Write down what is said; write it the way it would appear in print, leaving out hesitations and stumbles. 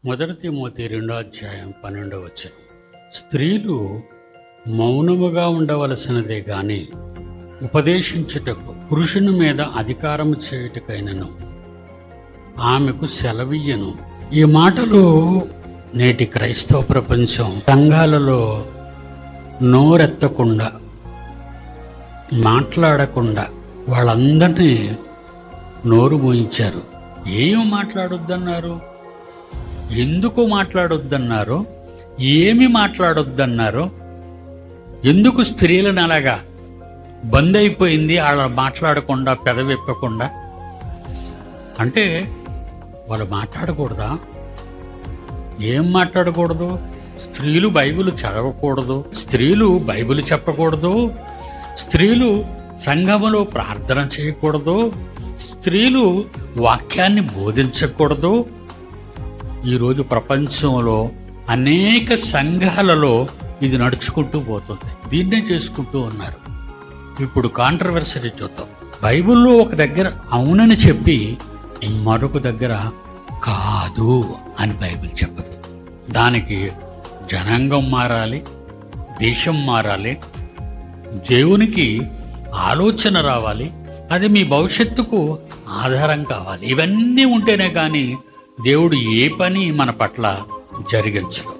మొదటి తిమోతి 2:12 స్త్రీలు మౌనముగా ఉండవలసినదే గాని ఉపదేశించుటకు పురుషుని మీద అధికారము చేయుటకైనను ఆమెకు సెలవియ్యను. ఈ మాటలు నేటి క్రైస్తవ ప్రపంచం సంఘాలలో నోరెత్తకుండా మాట్లాడకుండా వాళ్ళందరినీ నోరు మూయించారు. ఏమి మాట్లాడొద్దన్నారు, ఎందుకు మాట్లాడొద్దన్నారు, ఏమి మాట్లాడొద్దన్నారు, ఎందుకు స్త్రీలను అలాగా బంద్ అయిపోయింది వాళ్ళ మాట్లాడకుండా పెదవిప్పకుండా అంటే వాళ్ళు మాట్లాడకూడదా? ఏం మాట్లాడకూడదు? స్త్రీలు బైబిల్ చదవకూడదు, స్త్రీలు బైబిల్ చెప్పకూడదు, స్త్రీలు సంఘములో ప్రార్థన చేయకూడదు, స్త్రీలు వాక్యాన్ని బోధించకూడదు. ఈరోజు ప్రపంచంలో అనేక సంఘాలలో ఇది నడుచుకుంటూ పోతుంది. దీన్నే చేసుకుంటూ ఉన్నారు. ఇప్పుడు కాంట్రవర్సరీ చూద్దాం. బైబిల్లో ఒక దగ్గర అవునని చెప్పి మరొక దగ్గర కాదు అని బైబిల్ చెప్పదు. దానికి జనాంగం మారాలి, దేశం మారాలి, దేవునికి ఆలోచన రావాలి, అది మీ భవిష్యత్తుకు ఆధారం కావాలి. ఇవన్నీ ఉంటేనే కానీ దేవుడు ఏ పని మన పట్ల జరిగించడు.